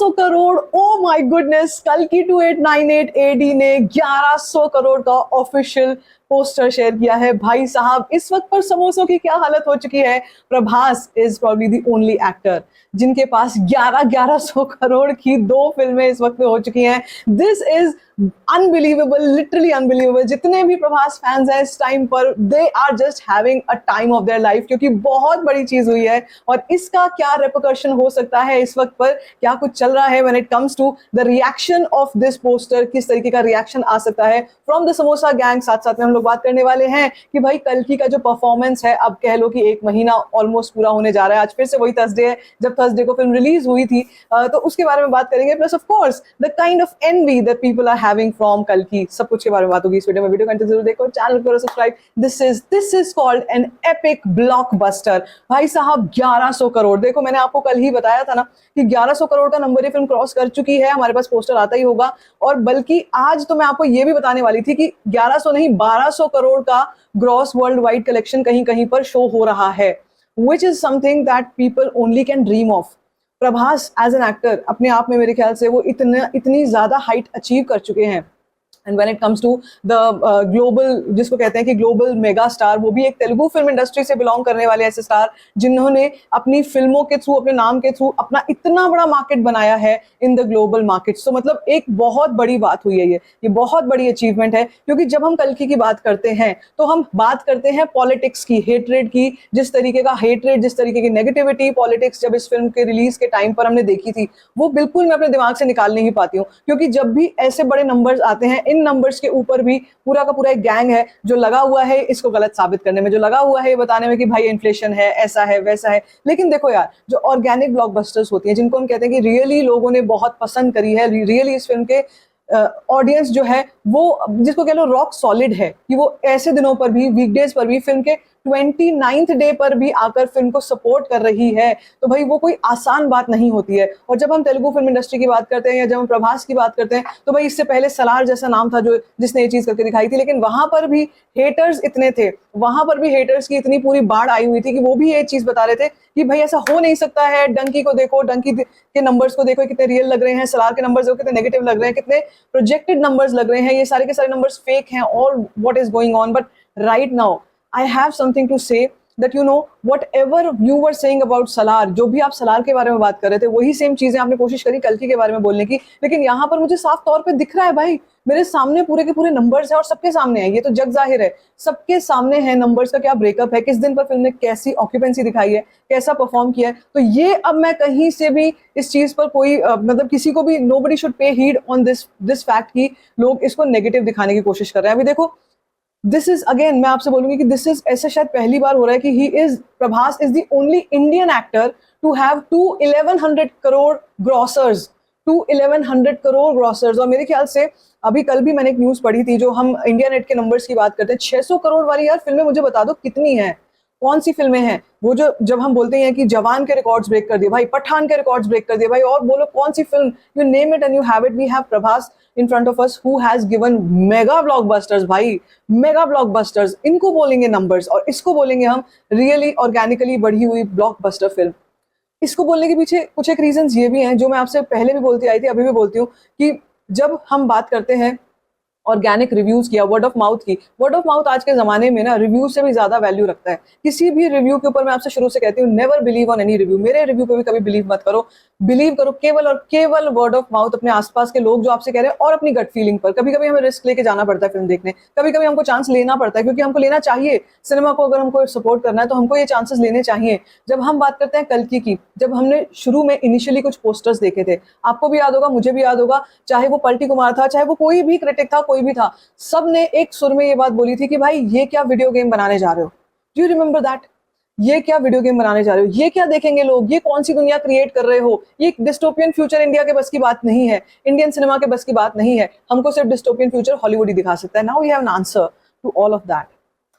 1100 crore, oh my goodness. कल की 2898 AD ने 1100 करोड़ का ऑफिशियल पोस्टर शेयर किया है। भाई साहब, इस वक्त पर समोसों की क्या हालत हो चुकी है। Prabhas is probably the only actor जिनके पास 1100 करोड़ की 2 फिल्में इस वक्त में हो चुकी हैं। This is unbelievable, literally unbelievable. जितने भी प्रभास फैंस हैं इस टाइम पर, they are just having a time of their life, क्योंकि बहुत बड़ी चीज हुई है। और इसका क्या रेपरकशन हो सकता है इस वक्त पर, क्या कुछ चल रहा है when it comes to the reaction of this poster, किस तरीके का रिएक्शन आ सकता है फ्रॉम द समोसा गैंग। साथ साथ में हम लोग बात करने वाले हैं कि भाई कल्कि का जो परफॉर्मेंस है, अब कह लो कि 1 महीना ऑलमोस्ट पूरा होने जा रहा है। आज फिर से वही थर्सडे है जब थर्सडे को फिल्म रिलीज हुई थी, तो उसके बारे में बात करेंगे। Plus of course the kind of envy that people are having from कल्कि, सब कुछ के बारे में बात होगी इस वीडियो में। वीडियो कंटेंट जरूर देखो, चैनल करो subscribe. This is called an epic blockbuster. भाई साहब 1100 करोड़, देखो मैंने आपको कल ही बताया था ना कि 1100 करोड़ का नंबर ये फिल्म क्रॉस कर चुकी है। हमारे पास पोस्टर आता ही होगा, और बल्कि आज तो मैं आपको ये भी बताने वाली थी कि 1100 नहीं 1200 करोड़ का ग्रॉस वर्ल्ड वाइड कलेक्शन कहीं कहीं पर शो हो रहा है, which is something that people only can dream of. Prabhas as an actor अपने आप में मेरे ख्याल से वो इतनी ज्यादा हाइट अचीव कर चुके हैं। And when it comes to the global, जिसको कहते हैं कि ग्लोबल मेगा स्टार, वो भी एक तेलुगु फिल्म इंडस्ट्री से बिलोंग करने वाले ऐसे स्टार जिन्होंने अपनी फिल्मों के थ्रू, अपने नाम के थ्रू अपना इतना बड़ा मार्केट बनाया है इन द ग्लोबल मार्केट। सो मतलब एक बहुत बड़ी बात हुई है, ये बहुत बड़ी अचीवमेंट है। क्योंकि जब हम कल्कि की बात करते हैं तो हम बात करते हैं पॉलिटिक्स की, हेट्रेड की। जिस तरीके का हेट्रेड, जिस तरीके की नेगेटिविटी पॉलिटिक्स जब इस फिल्म के रिलीज के टाइम पर हमने देखी थी, वो बिल्कुल मैं अपने दिमाग से निकाल नहीं पाती हूँ। क्योंकि जब भी ऐसे बड़े नंबर्स आते हैं, इन नंबर्स के ऊपर भी पूरा का पूरा एक गैंग है जो लगा हुआ है इसको गलत साबित करने में, जो लगा हुआ है ये बताने में कि भाई इन्फ्लेशन है, ऐसा है, वैसा है। लेकिन देखो यार, जो ऑर्गेनिक ब्लॉकबस्टर्स होती हैं, जिनको हम कहते हैं कि रियली लोगों ने बहुत पसंद करी है, रियली इस फिल्म के ऑडियंस जो है वो, जिसको कह लो रॉक सॉलिड है, कि वो ऐसे दिनों पर भी, वीकडेज पर भी, फिल्म के 29th डे पर भी आकर फिल्म को सपोर्ट कर रही है, तो भाई वो कोई आसान बात नहीं होती है। और जब हम तेलुगु फिल्म इंडस्ट्री की बात करते हैं या जब हम प्रभास की बात करते हैं, तो भाई इससे पहले सलार जैसा नाम था जो जिसने ये चीज करके दिखाई थी, लेकिन वहां पर भी हेटर्स इतने थे, वहां पर भी हेटर्स की इतनी पूरी बाढ़ आई हुई थी कि वो भी ये चीज बता रहे थे कि भाई ऐसा हो नहीं सकता है। डंकी को देखो, डंकी के नंबर्स को देखो कितने रियल लग रहे हैं, सलार के नंबर्स देखो कितने नेगेटिव लग रहे हैं, कितने प्रोजेक्टेड नंबर्स लग रहे हैं, ये सारे के सारे नंबर्स फेक हैं, all what is going on. But right now I have something to say that you know whatever you were saying about Salar, जो भी आप सलार के बारे में बात कर रहे थे, वही सेम चीजें आपने कोशिश करी कल्कि के बारे में बोलने की। लेकिन यहाँ पर मुझे साफ तौर पे दिख रहा है भाई, मेरे सामने पूरे के पूरे नंबर्स हैं और सबके सामने है, ये तो जग जाहिर है, सबके सामने है नंबर्स का क्या ब्रेकअप है, किस दिन पर फिल्म ने कैसी ऑक्यूपेंसी दिखाई है, कैसा परफॉर्म किया है। तो ये अब मैं कहीं से भी इस चीज पर कोई मतलब किसी को भी, nobody should pay heed on this fact कि लोग इसको नेगेटिव दिखाने की कोशिश कर रहे हैं। अभी देखो, दिस इज अगेन, मैं आपसे बोलूंगी कि दिस इज, ऐसा शायद पहली बार हो रहा है कि Prabhas is the only Indian actor to have 1100 crore grossers, 1100 crore grossers. और मेरे ख्याल से अभी कल भी मैंने एक न्यूज पढ़ी थी, जो हम इंडिया नेट के नंबर्स की बात करते हैं, 600 करोड़ वाली यार फिल्में मुझे बता दो कितनी है, कौन सी फिल्में हैं वो, जो जब हम बोलते हैं कि जवान के रिकॉर्ड्स ब्रेक कर दिए भाई, पठान के रिकॉर्ड्स ब्रेक कर दिए भाई, और बोलो कौन सी film, you name it and you have it, we have Prabhas in front of us who has given mega blockbusters भाई, मेगा ब्लॉकबस्टर्स। इनको बोलेंगे नंबर्स, और इसको बोलेंगे हम रियली ऑर्गेनिकली बढ़ी हुई ब्लॉकबस्टर फिल्म। इसको बोलने के पीछे कुछ एक रीजंस ये भी हैं जो मैं आपसे पहले भी बोलती आई थी, अभी भी बोलती हूँ, कि जब हम बात करते हैं ऑर्गेनिक रिव्यूज किया, वर्ड ऑफ माउथ की, वर्ड ऑफ माउथ आज के जमाने में ना रिव्यू से भी ज्यादा वैल्यू रखता है। किसी भी रिव्यू के ऊपर मैं आपसे शुरू से कहती हूँ, never believe on any review, मेरे रिव्यू पे भी कभी बिलीव मत करो, बिलीव करो केवल और केवल वर्ड ऑफ माउथ, अपने आसपास के लोग जो आपसे कह रहे हैं, और अपनी गट फीलिंग पर। कभी कभी हमें रिस्क लेके जाना पड़ता है फिल्म देखने, कभी कभी हमको चांस लेना पड़ता है, क्योंकि हमको लेना चाहिए। सिनेमा को अगर हमको सपोर्ट करना है तो हमको ये चांसेस लेने चाहिए। जब हम बात करते हैं कल्कि की, जब हमने शुरू में इनिशियली कुछ पोस्टर्स देखे थे, आपको भी याद होगा, मुझे भी याद होगा, चाहे वो पलटी कुमार था, चाहे वो कोई भी क्रिटिक था, कोई भी था, सब ने एक सुर में ये बात बोली थी कि भाई ये क्या वीडियो गेम बनाने जा रहे हो, डू यू रिमेंबर दैट, ये क्या वीडियो गेम बनाने जा रहे हो, ये क्या देखेंगे लोग, ये कौन सी दुनिया क्रिएट कर रहे हो, ये डिस्टोपियन फ्यूचर इंडिया के बस की बात नहीं है, इंडियन सिनेमा के बस की बात नहीं है, हमको सिर्फ डिस्टोपियन फ्यूचर हॉलीवुड ही दिखा सकता है। Now we have an answer to all of that,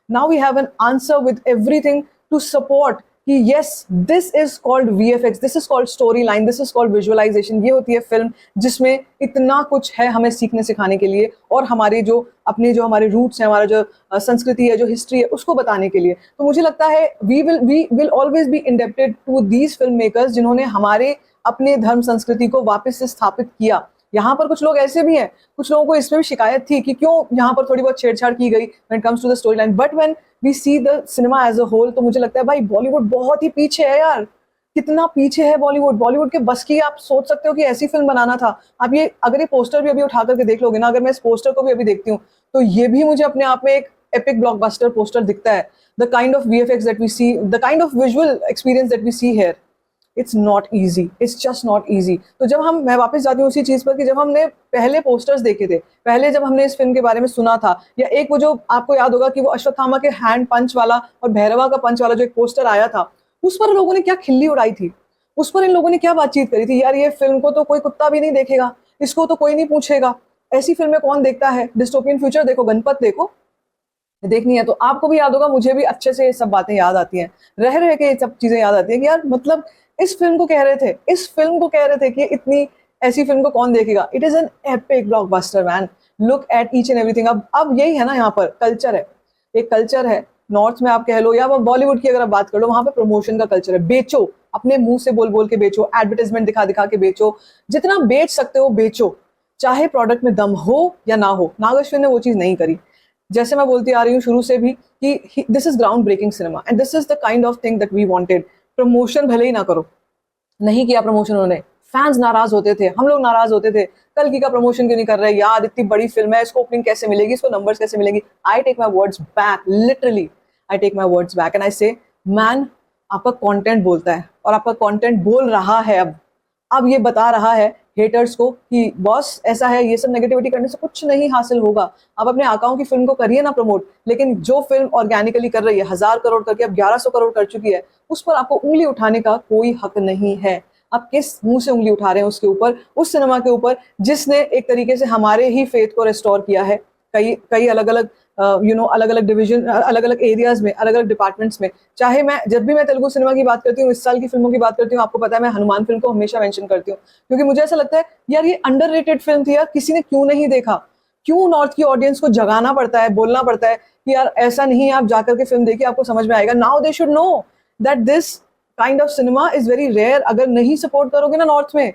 now we have an answer with everything to support कि yes, this is called VFX, this is called story line, this is called visualisation. ये होती है film जिसमें इतना कुछ है हमें सीखने सिखाने के लिए, और हमारे जो अपने जो हमारे रूट्स हैं, हमारा जो संस्कृति है, जो हिस्ट्री है, उसको बताने के लिए। तो मुझे लगता है we will always be indebted to these film makers, जिन्होंने हमारे अपने धर्म संस्कृति को वापस से स्थापित किया। यहाँ पर कुछ लोग ऐसे भी हैं, कुछ लोगों को इसमें भी शिकायत थी कि क्यों यहाँ पर थोड़ी बहुत छेड़छाड़ की गई when it comes to the story line, but when we see the cinema as a whole, तो मुझे लगता है भाई बॉलीवुड बहुत ही पीछे है यार। कितना पीछे है बॉलीवुड। बॉलीवुड के बस की आप सोच सकते हो कि ऐसी फिल्म बनाना था। आप ये अगर ये पोस्टर भी अभी उठा करके देख लोगे ना, अगर मैं इस पोस्टर को भी अभी देखती हूँ तो ये भी मुझे अपने आप में एक एपिक ब्लॉकबस्टर पोस्टर दिखता है। The kind of VFX that we see, the kind of visual experience that we see here, it's not easy, it's just not easy. तो जब मैं वापस जाती हूँ उसी चीज पर कि जब हमने पहले पोस्टर्स देखे थे, पहले जब हमने इस फिल्म के बारे में सुना था, या एक वो जो आपको याद होगा कि वो अश्वत्थामा के हैंड पंच वाला और भैरवा का पंच वाला जो एक पोस्टर आया था, उस पर लोगों ने क्या खिल्ली उड़ाई थी, उस पर इन लोगों ने क्या बातचीत करी थी, यार ये फिल्म को तो कोई कुत्ता भी नहीं देखेगा, इसको तो कोई नहीं पूछेगा, ऐसी फिल्में कौन देखता है, डिस्टोपियन फ्यूचर देखो, गणपत देखो, देखनी है। तो आपको भी याद होगा, मुझे भी अच्छे से ये सब बातें याद आती हैं, रह रह के ये सब चीजें याद आती हैं कि यार मतलब इस फिल्म को कह रहे थे, इस फिल्म को कह रहे थे कि इतनी ऐसी फिल्म को कौन देखेगा। It is an epic blockbuster man, look at each and everything. अब यही है ना, यहाँ पर कल्चर है, एक कल्चर है नॉर्थ में आप कह लो, या बॉलीवुड की अगर आप बात कर लो, वहां पे प्रमोशन का कल्चर है। बेचो, अपने मुंह से बोल बोल के बेचो, एडवर्टाइजमेंट दिखा दिखा के बेचो, जितना बेच सकते हो बेचो, चाहे प्रोडक्ट में दम हो या ना हो। नाग अश्विन ने वो चीज नहीं करी। जैसे मैं बोलती आ रही हूँ शुरू से भी कि this is ground breaking cinema and this is the kind of thing that we wanted. Promotion भले ही ना करो, नहीं किया प्रमोशन उन्होंने, फैंस नाराज होते थे, हम लोग नाराज होते थे, कल्कि का प्रमोशन क्यों नहीं कर रहे यार, इतनी बड़ी फिल्म है, इसको ओपनिंग कैसे मिलेगी, इसको नंबर्स कैसे मिलेंगी। I take my words back, literally I take my words back and I say man, आपका कंटेंट बोलता है और आपका कंटेंट बोल रहा है। अब ये बता रहा है हेटर्स को कि बॉस ऐसा है, ये सब नेगेटिविटी करने से कुछ नहीं हासिल होगा। आप अपने आकाओं की फिल्म को करिए ना प्रमोट, लेकिन जो फिल्म ऑर्गेनिकली कर रही है, 1000 करोड़ करके अब 1100 करोड़ कर चुकी है, उस पर आपको उंगली उठाने का कोई हक नहीं है। आप किस मुंह से उंगली उठा रहे हैं उसके ऊपर, उस सिनेमा के ऊपर जिसने एक तरीके से हमारे ही फेथ को रिस्टोर किया है, कई कई अलग अलग अलग अलग डिवीजन, अलग अलग एरियाज में, अलग अलग डिपार्टमेंट्स में। चाहे मैं जब भी मैं तेलुगु सिनेमा की बात करती हूँ, इस साल की फिल्मों की बात करती हूँ, आपको पता है मैं हनुमान फिल्म को हमेशा मेंशन करती हूँ, क्योंकि मुझे ऐसा लगता है यार ये अंडररेटेड फिल्म थी यार, किसी ने क्यों नहीं देखा, क्यों नॉर्थ की ऑडियंस को जगाना पड़ता है, बोलना पड़ता है कि यार ऐसा नहीं है, आप जाकर के फिल्म देखिए आपको समझ में आएगा। Now they should know that this kind of cinema is very rare. अगर नहीं सपोर्ट करोगे ना नॉर्थ में,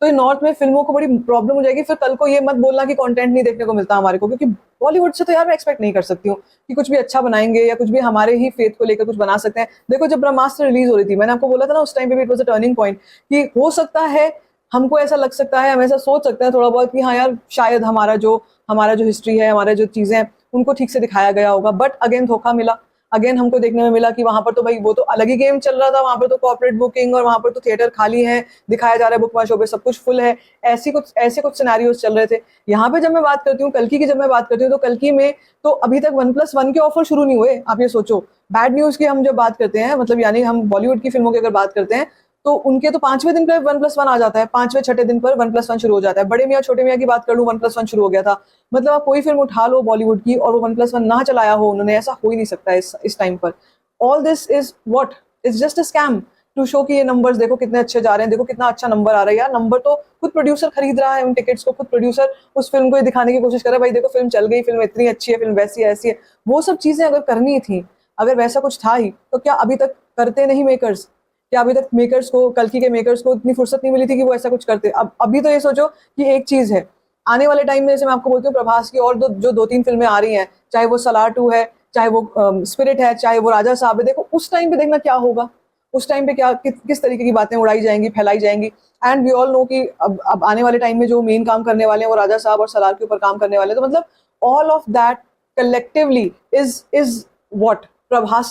तो ये नॉर्थ में फिल्मों को बड़ी प्रॉब्लम हो जाएगी। फिर कल को ये मत बोलना कि कंटेंट नहीं देखने को मिलता हमारे को, क्योंकि बॉलीवुड से तो यार मैं एक्सपेक्ट नहीं कर सकती हूँ कि कुछ भी अच्छा बनाएंगे या कुछ भी हमारे ही फेथ को लेकर कुछ बना सकते हैं। देखो जब ब्रह्मास्त्र रिलीज हो रही थी, मैंने आपको बोला था ना उस टाइम पे भी it was a turning point, कि हो सकता है हमको ऐसा लग सकता है, हम ऐसा सोच सकते हैं थोड़ा बहुत कि हाँ यार शायद हमारा जो हिस्ट्री है, हमारे जो चीजें हैं उनको ठीक से दिखाया गया होगा, बट अगेन धोखा मिला। अगेन हमको देखने में मिला कि वहां पर तो भाई वो तो अलग ही गेम चल रहा था, वहां पर तो कॉर्पोरेट बुकिंग और वहां पर तो थिएटर खाली है, दिखाया जा रहा है बुक माई शो पे सब कुछ फुल है, ऐसे कुछ सिनेरियोस चल रहे थे। यहाँ पे जब मैं बात करती हूँ कल्कि की, जब मैं बात करती हूँ तो कल्कि में तो अभी तक 1+1 के ऑफर शुरू नहीं हुए। आप ये सोचो, बैड न्यूज की हम जब बात करते हैं, मतलब यानी हम बॉलीवुड की फिल्मों की अगर बात करते हैं, तो उनके तो 5वें दिन पर 1+1 आ जाता है, 5वें 6ठे दिन पर 1+1 शुरू हो जाता है। बड़े मियाँ छोटे मियाँ की बात कर लूं, 1+1 शुरू हो गया था। मतलब आप कोई फिल्म उठा लो बॉलीवुड की और वो 1+1 ना चलाया हो उन्होंने, ऐसा हो ही नहीं सकता इस टाइम पर। All this is what is just a scam to show कि ये नंबर्स देखो कितने अच्छे जा रहे हैं, देखो कितना अच्छा नंबर आ रहा है। यार नंबर तो खुद प्रोड्यूसर खरीद रहा है उन टिकट्स को, खुद प्रोड्यूसर उस फिल्म को ये दिखाने की कोशिश कर रहा है, भाई देखो फिल्म चल गई, फिल्म इतनी अच्छी है, फिल्म वैसी है, ऐसी है। वो सब चीजें अगर करनी थी, अगर वैसा कुछ था ही, तो क्या अभी तक करते नहीं मेकर्स? क्या अभी तक मेकर्स को, कल्कि के मेकर्स को इतनी फुर्सत नहीं मिली थी कि वो ऐसा कुछ करते? अब अभी तो ये सोचो कि एक चीज है, आने वाले टाइम में जैसे मैं आपको बोलती हूँ प्रभास की और जो 2-3 फिल्में आ रही हैं, चाहे वो सलार 2 है, चाहे वो स्पिरिट है, चाहे वो राजा साहब है, देखो उस टाइम पे देखना क्या होगा, उस टाइम पे क्या किस तरीके की बातें उड़ाई जाएंगी, फैलाई जाएंगी। एंड वी ऑल नो कि अब आने वाले टाइम में जो मेन काम करने वाले हैं वो राजा साहब और सलार के ऊपर काम करने वाले हैं। तो मतलब all of that collectively is what Prabhas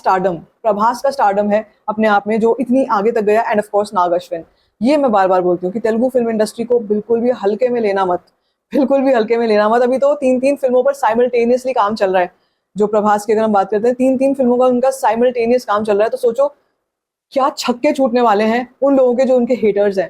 का स्टारडम है अपने आप में, जो इतनी आगे तक गया। एंड ऑफ कोर्स नाग अश्विन। ये मैं बार बार बोलती हूँ कि तेलुगु फिल्म इंडस्ट्री को बिल्कुल भी हल्के में लेना मत, बिल्कुल भी हल्के में लेना मत। अभी तो 3-3 फिल्मों पर साइमल्टेनियसली काम चल रहा है। जो प्रभास की अगर हम बात करते हैं, 3-3 फिल्मों का उनका साइमल्टेनियस काम चल रहा है, तो सोचो क्या छक्के छूटने वाले हैं उन लोगों के जो उनके हेटर्स हैं।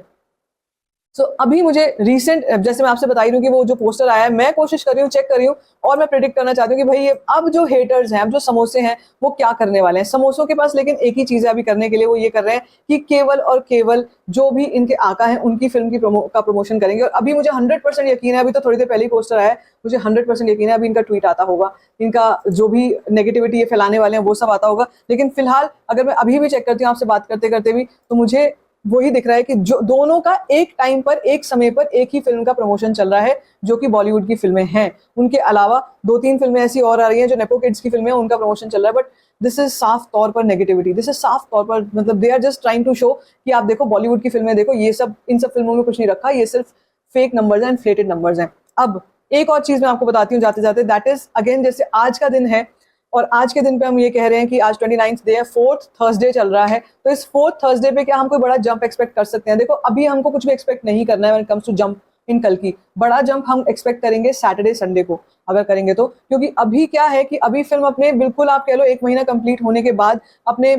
सो अभी मुझे रिसेंट, जैसे मैं आपसे बता रही हूँ कि वो जो पोस्टर आया है, मैं कोशिश कर रही हूँ, चेक कर रही हूँ, और मैं प्रिडिक्ट करना चाहती हूँ कि भाई ये अब जो हेटर्स हैं, अब जो समोसे हैं, वो क्या करने वाले हैं। समोसों के पास लेकिन एक ही चीज है अभी करने के लिए, वो ये कर रहे हैं कि केवल और केवल जो भी इनके आका है उनकी फिल्म की प्रमोशन करेंगे। और अभी मुझे 100% यकीन है, अभी तो थोड़ी देर पहले ही पोस्टर आया है, मुझे 100% यकीन है अभी इनका ट्वीट आता होगा, इनका जो भी नेगेटिविटी ये फैलाने वाले हैं वो सब आता होगा। लेकिन फिलहाल अगर मैं अभी भी चेक करती हूँ आपसे बात करते करते भी, तो मुझे वही दिख रहा है कि जो दोनों का एक टाइम पर, एक समय पर एक ही फिल्म का प्रमोशन चल रहा है, जो कि बॉलीवुड की फिल्में हैं। उनके अलावा 2-3 फिल्में ऐसी और आ रही हैं जो नेपो किड्स की फिल्में हैं, उनका प्रमोशन चल रहा है। बट दिस इज साफ तौर पर नेगेटिविटी, दिस इज साफ तौर पर, मतलब they are just trying to show कि आप देखो बॉलीवुड की फिल्में देखो, ये सब, इन सब फिल्मों में कुछ नहीं रखा, ये सिर्फ फेक नंबर्स हैं, इन्फ्लेटेड नंबर्स हैं। अब एक और चीज मैं आपको बताती हूँ जाते जाते, दैट इज अगेन, जैसे आज का दिन है और आज के दिन पे हम ये कह रहे हैं कि आज 29th डे है, 4th थर्सडे चल रहा है, तो इस 4th थर्सडे पे क्या हम कोई बड़ा जंप एक्सपेक्ट कर सकते हैं? देखो अभी हमको कुछ भी एक्सपेक्ट नहीं करना है when it comes to jump in कल की। बड़ा जंप हम एक्सपेक्ट करेंगे सैटरडे संडे को, अगर करेंगे तो, क्योंकि अभी क्या है कि अभी फिल्म अपने बिल्कुल आप कह लो 1 महीना कंप्लीट होने के बाद अपने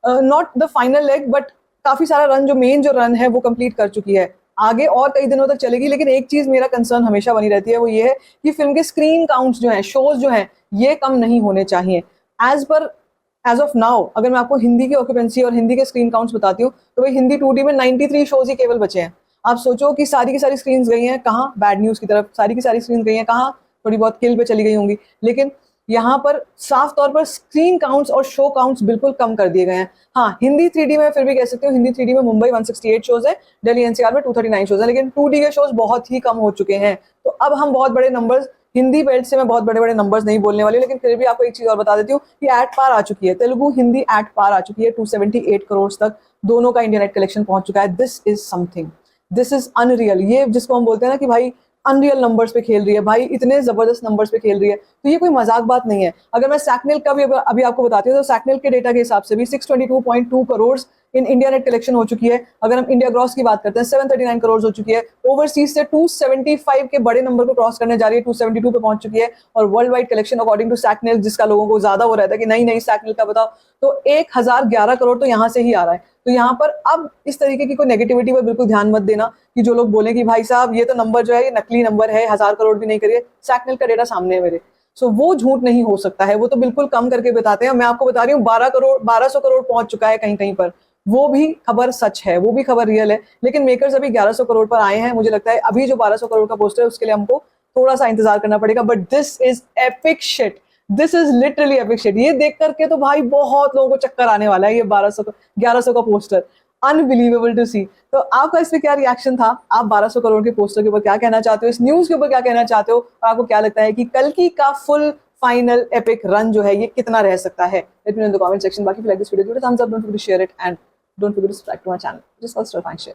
not the final leg but काफी सारा रन, जो मेन जो रन है वो कंप्लीट कर चुकी है। आगे और कई दिनों तक चलेगी, लेकिन एक चीज मेरा कंसर्न हमेशा बनी रहती है, वो ये है कि फिल्म के स्क्रीन काउंट्स जो हैं, शोज जो हैं, ये कम नहीं होने चाहिए। एज ऑफ नाउ अगर मैं आपको हिंदी की ऑक्यूपेंसी और हिंदी के स्क्रीन काउंट्स बताती हूँ, तो भाई हिंदी 2D में 93 शोज ही केवल बचे हैं। आप सोचो कि सारी की सारी स्क्रीन गई हैं कहाँ? बैड न्यूज की तरफ। सारी की सारी स्क्रीन गई हैं कहाँ? थोड़ी बहुत किल पे चली गई होंगी। लेकिन यहाँ पर साफ तौर पर स्क्रीन काउंट्स और शो काउंट्स बिल्कुल कम कर दिए गए हैं। हाँ, हिंदी 3D में फिर भी कह सकते हो, हिंदी 3D में मुंबई 168 शोज है, दिल्ली एनसीआर में 239 शोज है, लेकिन 2D के शोज बहुत ही कम हो चुके हैं। तो अब हम बहुत बड़े नंबर्स, हिंदी बेल्ट से मैं बहुत बड़े बड़े नंबर्स नहीं बोलने वाली, लेकिन फिर भी आपको एक चीज और बता देती हूँ कि एट पार आ चुकी है, तेलुगु हिंदी एट पार आ चुकी है, 278 करोड़ तक दोनों का इंडिया नेट कलेक्शन पहुंच चुका है। This is something, this is unreal. ये जिसको हम बोलते हैं ना कि भाई अनरियल नंबर्स पे खेल रही है, भाई इतने जबरदस्त नंबर्स पे खेल रही है, तो ये कोई मजाक बात नहीं है। अगर मैं सैकनेल का भी अभी आपको बताती हूँ, तो सैकनेल के डेटा के हिसाब से भी 622.2 crore in India net collection हो चुकी है। अगर हम इंडिया ग्रॉस की बात करते हैं, 739 करोड़ हो चुकी है। ओवरसीज से 275 के बड़े नंबर को क्रॉस करने जा रही है, 272 पे पहुंच चुकी है। और world wide collection according to Sacnilk, जिसका लोगों को ज्यादा वो रहता है कि नहीं नहीं सैकनेल का बताओ, तो 1011 करोड़ तो यहाँ से ही आ रहा है। तो यहाँ पर अब इस तरीके की कोई नेगेटिविटी पर बिल्कुल ध्यान मत देना कि जो लोग बोले कि भाई साहब ये तो नंबर जो है ये नकली नंबर है, 1000 करोड़ भी नहीं करिए। सैकनेल का डेटा सामने है मेरे, सो वो झूठ नहीं हो सकता है, वो तो बिल्कुल कम करके बताते हैं। मैं आपको बता रही हूँ 1200 करोड़ पहुंच चुका है कहीं कहीं पर, वो भी खबर सच है, वो भी खबर रियल है। लेकिन मेकर्स अभी 1100 करोड़ पर आए हैं। मुझे लगता है अभी जो 1200 करोड़ का पोस्टर है उसके लिए हमको थोड़ा सा इंतजार करना पड़ेगा। But this is epic shit, this is literally epic shit. ये देख करके तो भाई बहुत लोगों को चक्कर आने वाला है। ये 1100 का पोस्टर, अनबिलीवेबल टू सी। तो आपका इस पे क्या रिएक्शन था? आप 1200 करोड़ के पोस्टर के ऊपर क्या कहना चाहते हो, इस न्यूज के ऊपर क्या कहना चाहते हो, और आपको क्या लगता है कि कल्कि का फुल फाइनल एपिक रन जो है ये कितना रह सकता है? Let me know in the comment section. बाकी like this video, thumbs up, don't forget to share it and don't forget to subscribe to my channel. Just first, fine share.